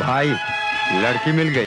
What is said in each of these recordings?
भाई, लड़की मिल गई।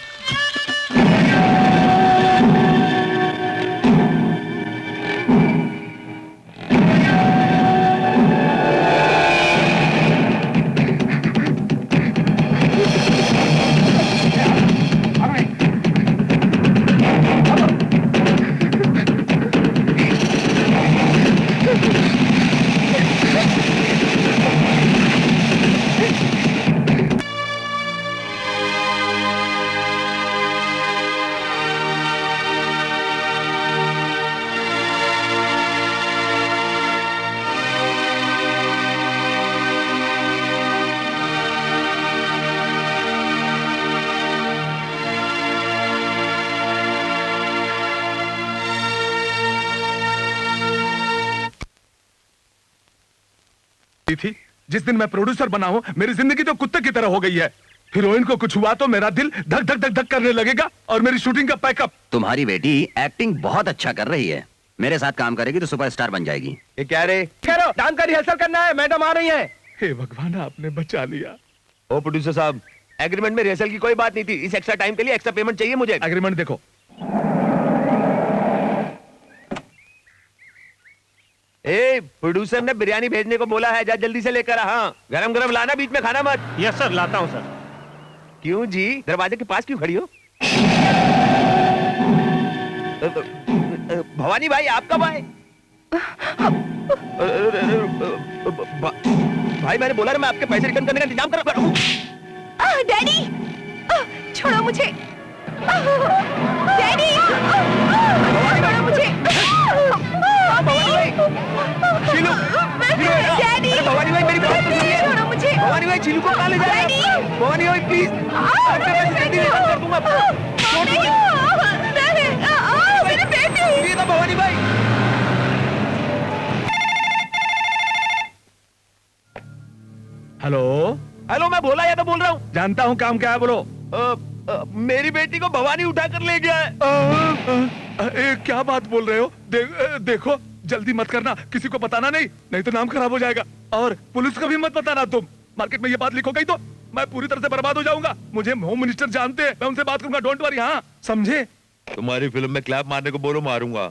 थी जिस दिन मैं प्रोड्यूसर बना हूं, मेरी जिंदगी तो कुत्ते की तरह हो गई है। हीरोइन को कुछ हुआ तो मेरा दिल धक धक धक धक करने लगेगा और मेरी शूटिंग का पैकअप। तुम्हारी बेटी एक्टिंग बहुत अच्छा कर रही है, मेरे साथ काम करेगी तो सुपरस्टार बन जाएगी। ये क्या रे? करो, डांस का रिहर्सल करना है, मैडम आ रही है। हे भगवान, आपने बचा लिया। ओ प्रोड्यूसर साहब, एग्रीमेंट में रिहर्सल की कोई बात नहीं थी। इस एक्स्ट्रा टाइम के लिए एक्स्ट्रा पेमेंट चाहिए मुझे। एग्रीमेंट देखो। ए, प्रोड्यूसर ने बिरयानी भेजने को बोला है, जा जल्दी से लेकर आ। हाँ, गरम गरम लाना, बीच में खाना मत। यस सर, लाता हूँ सर। क्यों जी, दरवाजे के पास क्यों खड़ी हो? भवानी भाई, आप कब आए? भाई, मैंने बोला ना, मैं आपके पैसे रिटर्न करने का इंतजाम कर रहा हूँ। डैडी, छोड़ो मुझे। डैडी, छोड़ो मुझे। शीलू, डैडी, भवानी भाई मेरी बात सुनिए। छोड़ो मुझे। भवानी भाई, शीलू को कहाँ ले जा रहे हैं? भवानी भाई प्लीज, आपके पैसे जल्दी रिटर्न कर दूंगा। मेरी बेटी। ये तो भवानी भाई। हेलो हेलो, मैं भोला या तो बोल रहा हूँ। जानता हूँ काम क्या है, बोलो। मेरी बेटी को भवानी उठा कर ले गया है। क्या बात बोल रहे हो? देखो, जल्दी मत करना, किसी को बताना नहीं तो नाम खराब हो जाएगा। और पुलिस को भी मत बताना। तुम मार्केट में ये बात लिखो गई तो मैं पूरी तरह से बर्बाद हो जाऊंगा। मुझे होम मिनिस्टर जानते हैं, मैं उनसे बात करूंगा। डोंट वरी, हाँ समझे? तुम्हारी फिल्म में क्लैप मारने को बोलो, मारूंगा।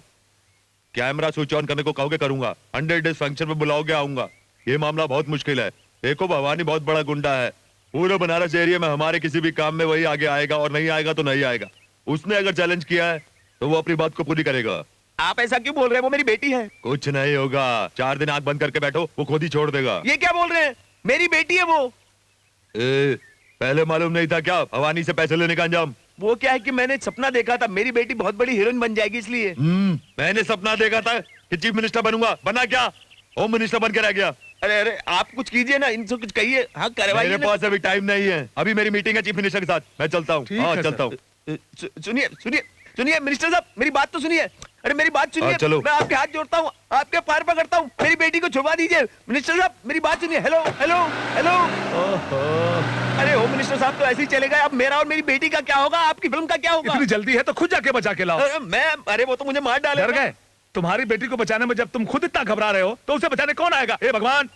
कैमरा स्विच ऑन करने को कहोगे, करूंगा। 100 डेज फंक्शन में बुलाओगे, आऊंगा। ये मामला बहुत मुश्किल है। देखो, भवानी बहुत बड़ा गुंडा है। पूरे बनारस एरिया में हमारे किसी भी काम में वही आगे आएगा, और नहीं आएगा तो नहीं आएगा। उसने अगर चैलेंज किया है तो वो अपनी बात को पूरी करेगा। आप ऐसा क्यों बोल रहे हैं? वो मेरी बेटी है। कुछ नहीं होगा, 4 दिन आंख बंद करके बैठो, वो खुद ही छोड़ देगा। ये क्या बोल रहे हैं? मेरी बेटी है वो। पहले मालूम नहीं था क्या भवानी से पैसे लेने का अंजाम? वो क्या है कि मैंने सपना देखा था, मेरी बेटी बहुत बड़ी हीरोइन बन जाएगी, इसलिए। मैंने सपना देखा था कि चीफ मिनिस्टर बनूंगा, बना क्या? होम मिनिस्टर बन के रह गया। अरे अरे, आप कुछ कीजिए ना, इनसे कुछ कहिए। हाँ, करवाइए। मेरे पास अभी टाइम नहीं है, अभी मेरी मीटिंग है चीफ मिनिस्टर के साथ। मैं चलता हूँ। हाँ, चलता हूँ। सुनिए सुनिए सुनिए मिनिस्टर साहब, मेरी बात तो सुनिए। अरे मेरी बात सुनिए। चलो। मैं आपके हाथ जोड़ता हूँ, आपके पैर पकड़ता हूँ, मेरी बेटी को छुड़वा दीजिए। मिनिस्टर साहब, मेरी बात सुनिए। Hello hello hello. अरे होम मिनिस्टर साहब तो ऐसे ही चले गए, अब मेरा और मेरी बेटी का क्या होगा? आपकी फिल्म का क्या होगा? इतनी जल्दी है तो खुद जाके बचा के लाओ। अरे वो तो मुझे मार डालेगा। डर गए? तुम्हारी बेटी को बचाने में जब तुम खुद इतना घबरा रहे हो तो उसे बचाने कौन आएगा? हे भगवान।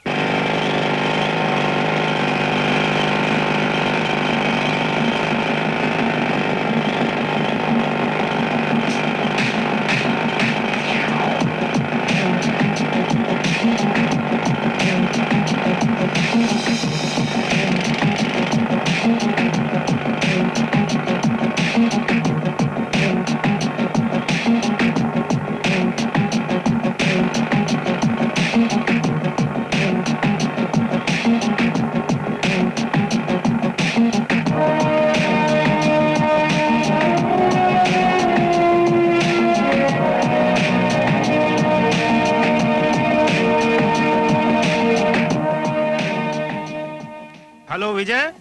हेलो विजय।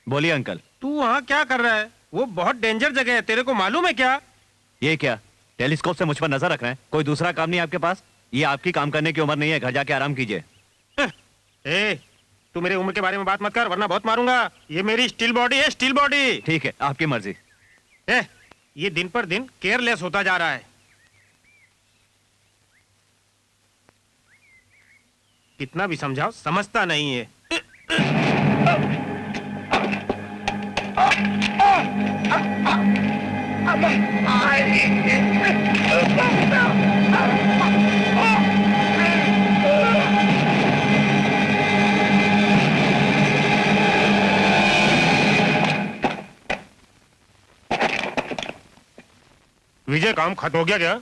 बोलिए अंकल। तू वहाँ क्या कर रहा है? वो बहुत डेंजर जगह है, तेरे को मालूम है क्या? ये क्या टेलीस्कोप से मुझ पर नजर रख रहे हैं? कोई दूसरा काम नहीं आपके पास? ये आपकी काम करने की उम्र नहीं है, घर जाके आराम कीजिए। ए, तू मेरी उम्र के बारे में बात मत कर, वरना बहुत मारूंगा। ये मेरी स्टील बॉडी है, स्टील बॉडी। ठीक है, आपकी मर्जी। ये दिन पर दिन केयरलेस होता जा रहा है। कितना भी समझाओ, समझता नहीं है। विजय, काम खत्म हो गया क्या?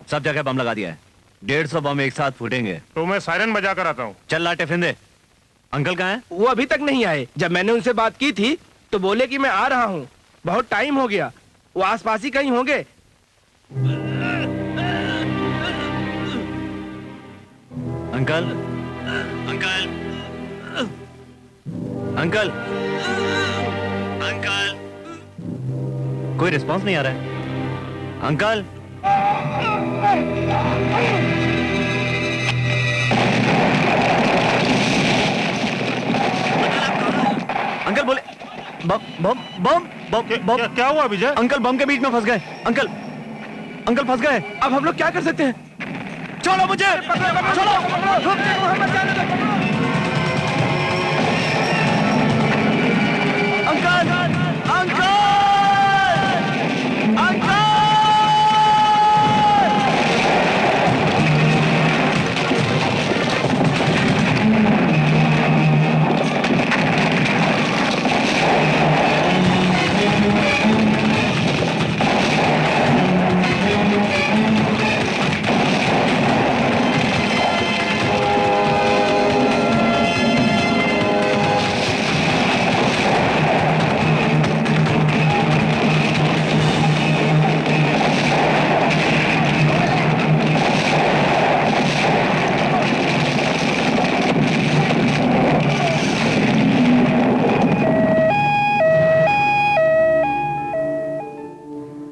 सब जगह बम लगा दिया है। 150 बम एक साथ फूटेंगे। तो मैं सायरन बजा कर आता हूँ। चल ला टिफिन दे। अंकल कहाँ है? वो अभी तक नहीं आए। जब मैंने उनसे बात की थी तो बोले कि मैं आ रहा हूँ, बहुत टाइम हो गया। वो आसपास ही कहीं होंगे। अंकल, अंकल, अंकल, अंकल, कोई रिस्पांस नहीं आ रहा है। अंकल, अंकल बोले बम बम बम बम बम। क्या हुआ विजय? अंकल बम के बीच में फंस गए। अंकल, अंकल फंस गए। अब हम लोग क्या कर सकते हैं? छोड़ो मुझे, छोड़ो। Uncle, uncle, uncle.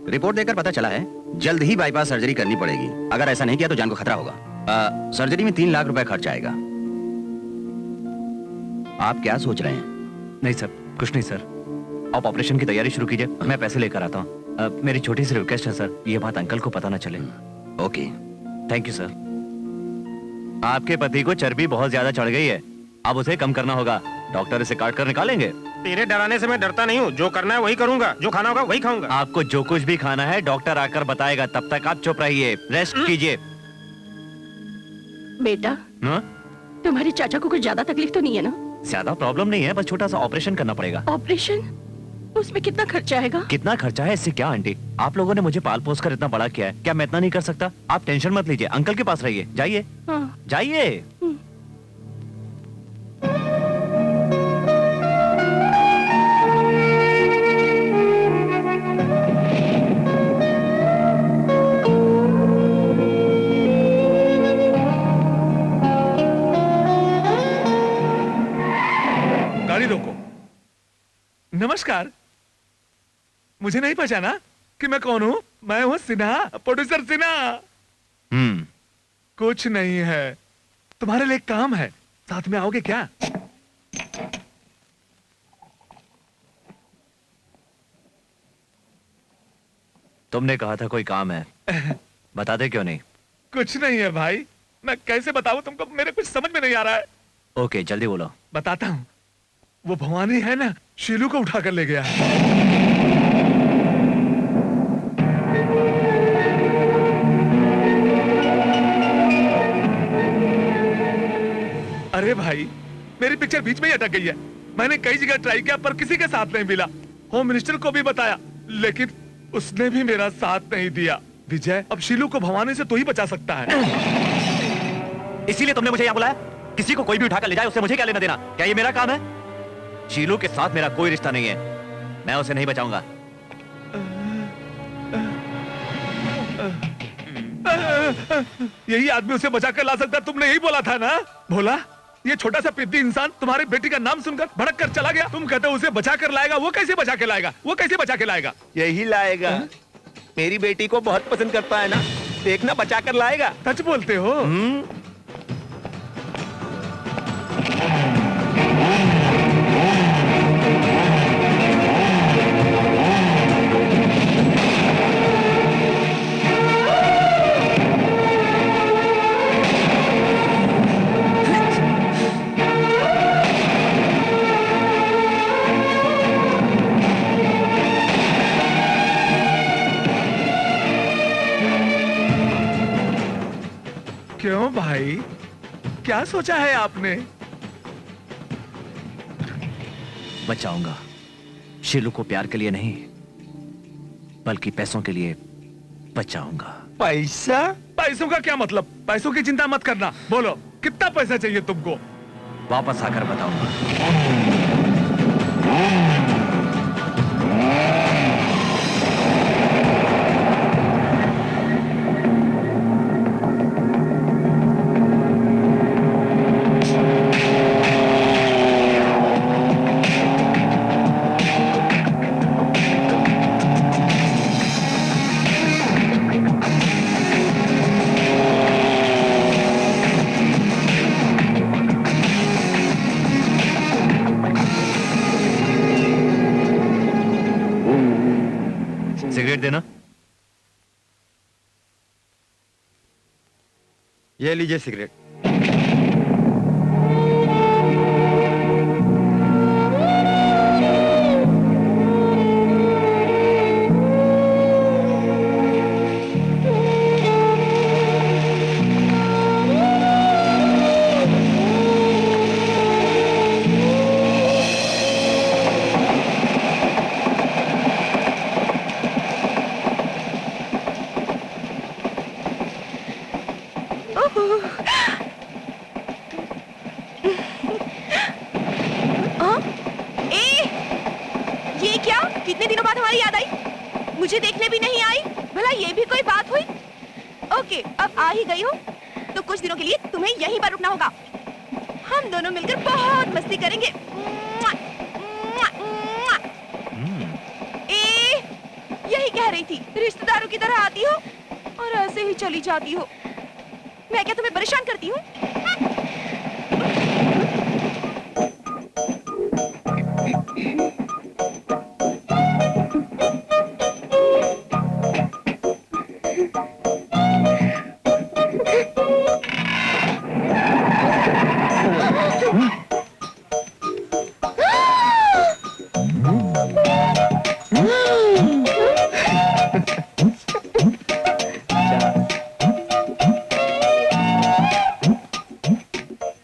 रिपोर्ट देकर पता चला है जल्द ही बाईपास सर्जरी करनी पड़ेगी। अगर ऐसा नहीं किया तो जान को खतरा होगा। सर्जरी में 3 लाख रुपए खर्च आएगा। आप क्या सोच रहे हैं? नहीं सर, कुछ नहीं सर। आप ऑपरेशन की तैयारी शुरू कीजिए, मैं पैसे लेकर आता हूँ। मेरी छोटी सी रिक्वेस्ट है सर, ये बात अंकल को पता ना चले। ओके। Thank you sir. आपके पति को चर्बी बहुत ज्यादा चढ़ गई है, अब उसे कम करना होगा। डॉक्टर इसे काट कर निकालेंगे। तेरे डराने से मैं डरता नहीं हूँ। जो करना है वही करूंगा, जो खाना होगा वही खाऊंगा। आपको जो कुछ भी खाना है डॉक्टर आकर बताएगा, तब तक आप चुप रहिए, रेस्ट कीजिए। बेटा, हाँ? तुम्हारे चाचा को कुछ ज्यादा तकलीफ तो नहीं है ना? ज्यादा प्रॉब्लम नहीं है, बस छोटा सा ऑपरेशन करना पड़ेगा। ऑपरेशन? उसमें कितना खर्चा आएगा? कितना खर्चा है इससे क्या आंटी, आप लोगों ने मुझे पाल पोस कर इतना बड़ा किया है, क्या मैं इतना नहीं कर सकता? आप टेंशन मत लीजिए, अंकल के पास रहिए। जाइए, हाँ। जाइए। गाड़ी रोको। नमस्कार, मुझे नहीं पहचाना कि मैं कौन हूँ? मैं हूँ सिन्हा, प्रोड्यूसर सिन्हा। कुछ नहीं है, तुम्हारे लिए काम है, साथ में आओगे क्या? तुमने कहा था कोई काम है, बता दे क्यों नहीं? कुछ नहीं है भाई, मैं कैसे बताऊं तुमको, मेरे कुछ समझ में नहीं आ रहा है। ओके, जल्दी बोलो। बताता हूँ। वो भवानी है ना, शीलू को उठाकर ले गया है। अरे भाई, मेरी पिक्चर बीच में ही अटक गई है। मैंने कई जगह ट्राई किया पर किसी के साथ नहीं मिला। होम मिनिस्टर को भी बताया, लेकिन उसने भी मेरा साथ नहीं दिया। विजय, अब शीलू को भवानी से तू ही बचा सकता है। इसीलिए तुमने मुझे यहाँ बुलाया? किसी को कोई भी उठाकर ले जाए, उससे मुझे क्या लेना देना? क्या ये मेरा काम है? शीलू के साथ मेरा कोई रिश्ता नहीं है, मैं उसे नहीं बचाऊंगा। यही आदमी उसे बचा कर ला सकता, तुमने यही बोला था ना? बोला ये छोटा सा पिद्दी इंसान तुम्हारी बेटी का नाम सुनकर भड़क कर चला गया। तुम कहते हो उसे बचा कर लाएगा, वो कैसे बचा के लाएगा? वो कैसे बचा के लाएगा? यही लाएगा। मेरी बेटी को बहुत पसंद करता है ना, देखना बचा कर लाएगा। सच बोलते हो? क्यों भाई, क्या सोचा है आपने? बचाऊंगा शीलू को, प्यार के लिए नहीं बल्कि पैसों के लिए बचाऊंगा। पैसा? पैसों का क्या मतलब? पैसों की चिंता मत करना, बोलो कितना पैसा चाहिए तुमको? वापस आकर बताऊंगा। सिगरेट देना। ये लीजिए सिगरेट। ये क्या, कितने दिनों बाद हमारी याद आई? मुझे देखने भी नहीं आई? भला ये भी कोई बात हुई? ओके, अब आ ही गई हो तो कुछ दिनों के लिए तुम्हें यहीं पर रुकना होगा। हम दोनों मिलकर बहुत मस्ती करेंगे। यही कह रही थी, रिश्तेदारों की तरह आती हो और ऐसे ही चली जाती हो। मैं क्या तुम्हें परेशान करती हूँ?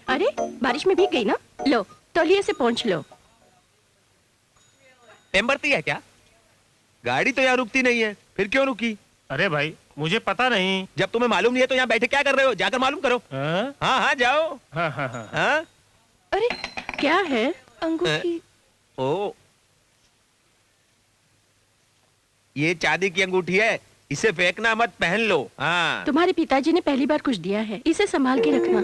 अरे बारिश में भीग गई ना, लो तौलिए से पोंछ लो। टेम बढ़ती है क्या? गाड़ी तो यहाँ रुकती नहीं है, फिर क्यों रुकी? अरे भाई मुझे पता नहीं। जब तुम्हें मालूम नहीं है तो यहाँ बैठे क्या कर रहे हो? जाकर मालूम करो। हाँ हाँ हाँ जाओ। हाँ हाँ हाँ। हाँ? अरे क्या है? अंगूठी। ओ, ये चांदी की अंगूठी है, इसे फेंकना मत, पहन लो। हाँ। तुम्हारे पिताजी ने पहली बार कुछ दिया है, इसे संभाल के रखना।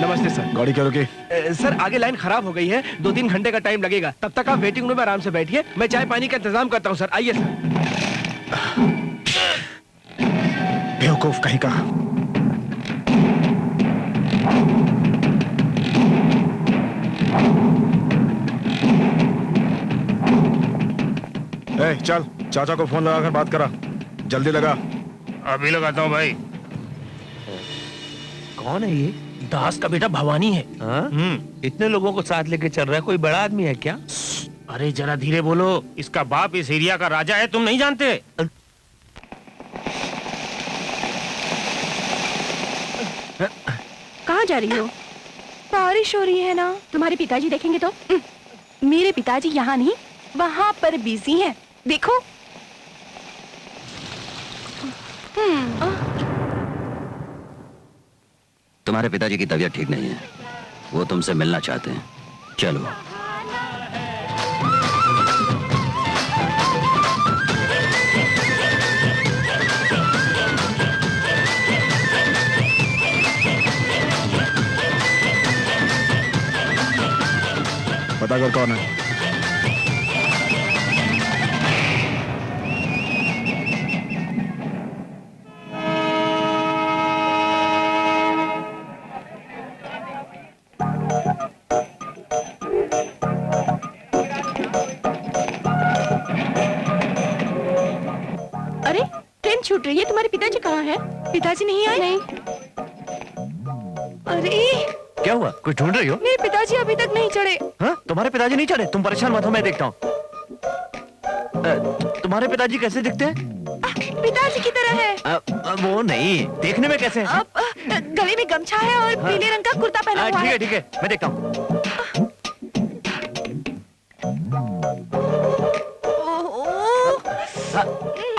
नमस्ते सर। गाड़ी क्या रुकी? सर आगे लाइन खराब हो गई है, 2-3 घंटे का टाइम लगेगा। तब तक आप वेटिंग रूम में आराम से बैठिए, मैं चाय पानी का इंतजाम करता हूँ। सर आइए सर। बेवकूफ कहीं का। चल चाचा को फोन लगाकर बात करा, जल्दी लगा। अभी लगाता हूँ भाई। कौन है ये? दास का बेटा भवानी है। हाँ? इतने लोगों को साथ लेके चल रहा है, कोई बड़ा आदमी है क्या? अरे जरा धीरे बोलो, इसका बाप इस एरिया का राजा है, तुम नहीं जानते? कहाँ जा रही हो? बारिश हो रही है ना, तुम्हारे पिताजी देखेंगे तो। मेरे पिताजी यहाँ नहीं, वहाँ पर बिजी हैं, देखो। तुम्हारे पिताजी की तबीयत ठीक नहीं है, वो तुमसे मिलना चाहते हैं। चलो। पता कर कौन है। अरे ट्रेन छूट रही है, तुम्हारे पिताजी कहाँ हैं? पिताजी नहीं आए? नहीं। अरे क्या हुआ? कुछ ढूंढ रही हो? मेरे पिताजी अभी तक नहीं चढ़े। हाँ? तुम्हारे पिताजी नहीं चढ़े? तुम परेशान मत हो, मैं देखता हूँ। तुम्हारे पिताजी कैसे दिखते हैं? पिताजी की तरह है। वो नहीं, देखने में कैसे हैं? गले में गमछा है और पीले रंग का कुर्ता पहना हुआ है। ठीक है, मैं देखता हूँ।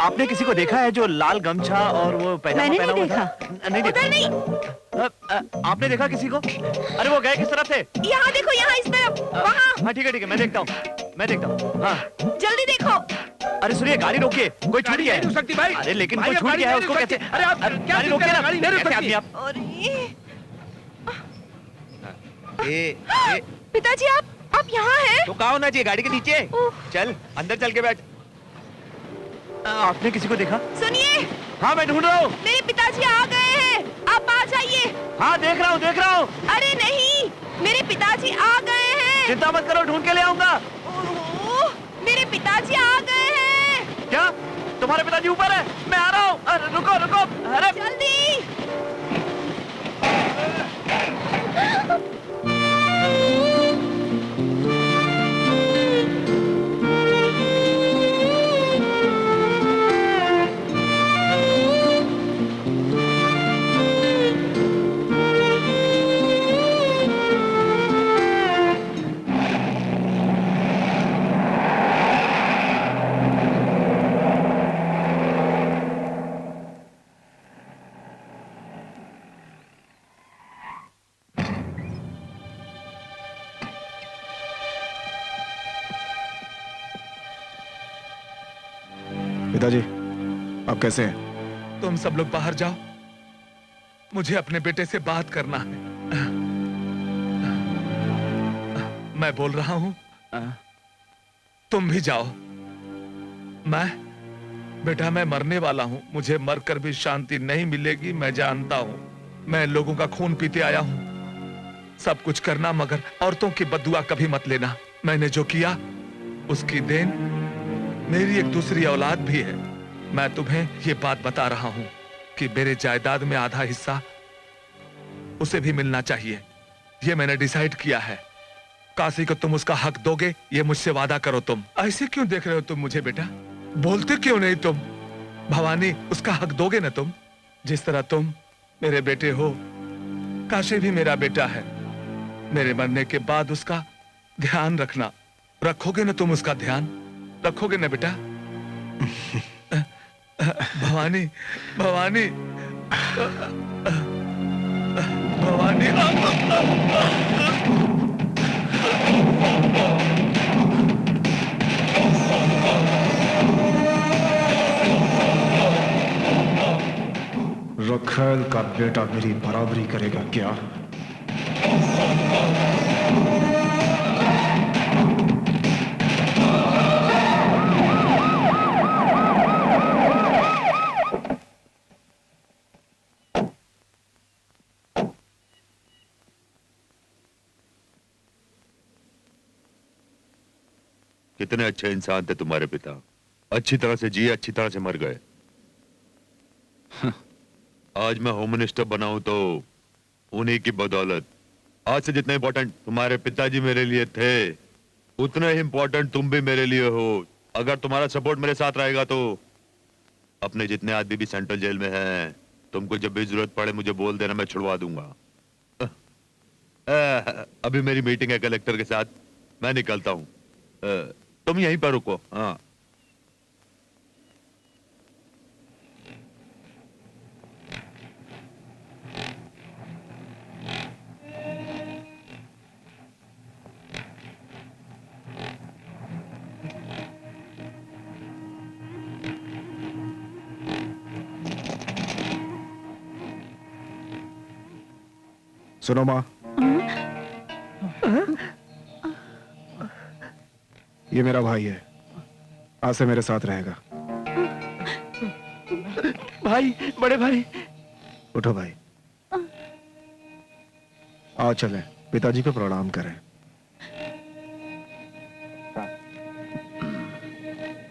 आपने किसी को देखा है जो लाल गमछा और वो पैजामा पहना हुआ था? नहीं देखा। नहीं। आपने देखा किसी को? अरे वो गए किस तरफ थे? यहाँ देखो, यहाँ इस तरफ, वहाँ। हाँ ठीक है, मैं देखता हूँ। हाँ जल्दी देखो। अरे सुनिए, गाड़ी रोकिए, कोई छूट गया है। नहीं रुक सकती भाई। अरे लेकिन भाई, कोई अब छूट गाड़ी गया है, नहीं उसको रुक कैसे? सकती। अरे आप क्या गाड़ी रोकिए ना, गाड़ी नहीं रुक कैसे सकती। आदमी आप? ए, पिताजी आप यहाँ हैं? तो कहाँ होना चाहिए? गाड़ी के नीचे। चल अंदर चल के बैठ। आपने किसी को देखा? सुनिए, हाँ मैं ढूंढ रहा हूँ। मेरे पिताजी आ गए हैं, आप आ जाइए। हाँ देख रहा हूँ। अरे नहीं, मेरे पिताजी आ गए हैं। चिंता मत करो, ढूंढ के ले आऊंगा। ओहो, मेरे पिताजी आ गए हैं। क्या तुम्हारे पिताजी ऊपर है? मैं आ रहा हूँ। अरे रुको। अरे जल्दी। पिताजी आप कैसे हैं? तुम सब लोग बाहर जाओ, मुझे अपने बेटे से बात करना है। मैं बोल रहा हूं, तुम भी जाओ। बेटा मैं मरने वाला हूं, मुझे मरकर भी शांति नहीं मिलेगी, मैं जानता हूं। मैं लोगों का खून पीते आया हूं। सब कुछ करना, मगर औरतों की बद्दुआ कभी मत लेना। मैंने जो किया उसकी देन मेरी एक दूसरी औलाद भी है। मैं तुम्हें ये बात बता रहा हूं कि मेरे जायदाद में आधा हिस्सा उसे भी मिलना चाहिए। ये मैंने डिसाइड किया है। काशी को तुम उसका हक दोगे, ये मुझसे वादा करो। तुम ऐसे क्यों देख रहे हो तुम मुझे बेटा? बोलते क्यों नहीं तुम? भवानी, उसका हक दोगे ना तुम? जिस तरह तुम मेरे बेटे हो, काशी भी मेरा बेटा है। मेरे मरने के बाद उसका ध्यान रखना। रखोगे ना तुम उसका ध्यान? रखोगे ना बेटा? भवानी भवानी भवानी रखेल का बेटा मेरी बराबरी करेगा क्या? कितने अच्छे इंसान थे तुम्हारे पिता। अच्छी तरह से जिए, अच्छी तरह से मर गए। आज मैं होम मिनिस्टर बना हूं तो उन्हीं की बदौलत। आज से जितने इंपॉर्टेंट तुम्हारे पिताजी मेरे लिए थे, उतने ही इंपॉर्टेंट तुम भी मेरे लिए हो। अगर तुम्हारा सपोर्ट मेरे साथ रहेगा तो अपने जितने आदमी भी सेंट्रल जेल में हैं, तुमको जब भी जरूरत पड़े मुझे बोल देना, मैं छुड़वा दूंगा। अभी मेरी मीटिंग है कलेक्टर के साथ, मैं निकलता हूं। तुम यहीं पर रुको। हाँ सुनो माँ, ये मेरा भाई है, आज से मेरे साथ रहेगा। भाई, बड़े भाई। उठो भाई, आओ चलें, पिताजी को प्रणाम करें।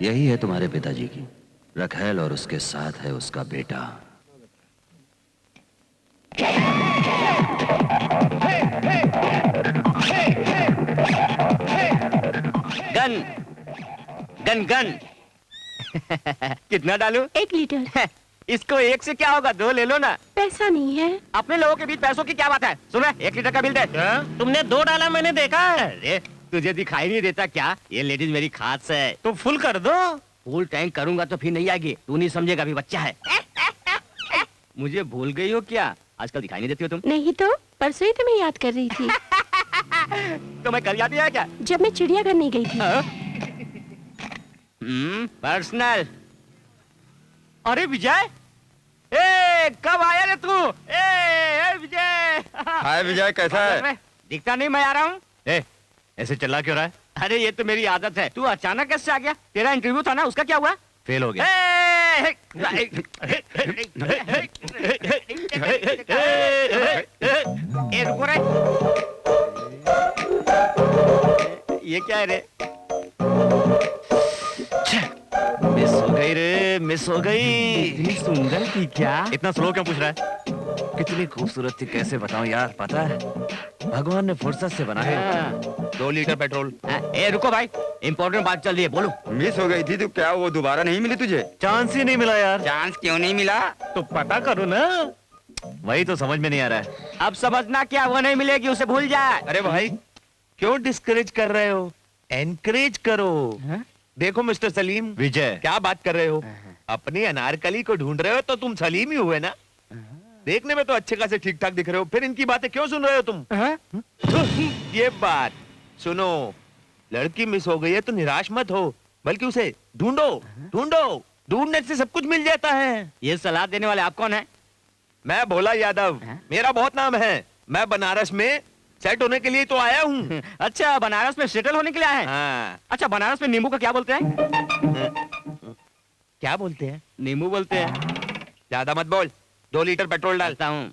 यही है तुम्हारे पिताजी की रखेल और उसके साथ है उसका बेटा। गन गन गन कितना डालूं? 1 लीटर। इसको एक से क्या होगा, 2 ले लो ना। पैसा नहीं है। अपने लोगों के बीच पैसों की क्या बात है? सुन रहे, 1 लीटर का बिल दे। तुमने 2 डाला, मैंने देखा है। अरे तुझे दिखाई नहीं देता क्या? ये लेडीज मेरी खास है। तो फुल कर दो। फुल टैंक करूंगा तो फिर नहीं आएगी, तू नहीं समझेगा, अभी बच्चा है। मुझे भूल गई हो क्या? आजकल दिखाई नहीं देती हो तुम। नहीं तो परसों ही तुम्हें याद कर रही थी। तो मैं कल याद नहीं आया क्या? जब मैं चिड़ियाघर नहीं गई थी। पर्सनल। अरे विजय, ए कब आया रे तू? ए विजय। हाय विजय, कैसा है? दिखता नहीं, मैं आ रहा हूँ। ए, ऐसे चिल्ला क्यों रहा है? अरे ये तो मेरी आदत है। तू अचानक कैसे आ गया? तेरा इंटरव्यू था ना, उसका क्या हुआ? फेल हो गया। रुको रे, ये क्या है रे? मिस हो गई रे, मिस हो गई। इतनी सुंदर थी क्या? इतना स्लो क्यों पूछ रहा है? कितनी खूबसूरत थी, कैसे बताऊं यार। पता है, भगवान ने फुर्सत से बनाया। 2 लीटर पेट्रोल। ए रुको भाई, इम्पोर्टेंट बात चल रही है, बोलो। मिस हो गई थी तो क्या वो दोबारा नहीं मिली तुझे? चांस ही नहीं मिला यार। चांस क्यों नहीं मिला? तो पता करो ना। वही तो समझ में नहीं आ रहा है। अब समझना क्या, वो नहीं मिलेगी, उसे भूल जाए। अरे भाई, क्यों डिस्करेज कर रहे हो? एनकरेज करो। देखो मिस्टर सलीम, विजय, क्या बात कर रहे हो? अपनी अनारकली को ढूंढ रहे हो तो तुम सलीम ही हुए ना। देखने में तो अच्छे खासे ठीक ठाक दिख रहे हो, फिर इनकी बातें क्यों सुन रहे हो तुम? ये बात सुनो, लड़की मिस हो गई है तो निराश मत हो, बल्कि उसे ढूंढो। ढूंढो, ढूंढने से सब कुछ मिल जाता है। ये सलाह देने वाले आप कौन है? मैं भोला यादव, मेरा बहुत नाम है। मैं बनारस में सेट होने के लिए तो आया हूँ। अच्छा, बनारस में सेटल होने के लिए आए हैं? हाँ। अच्छा, बनारस में नींबू का क्या बोलते हैं? क्या बोलते हैं? नींबू बोलते हैं। ज्यादा मत बोल, 2 लीटर पेट्रोल डाल। डालता हूँ।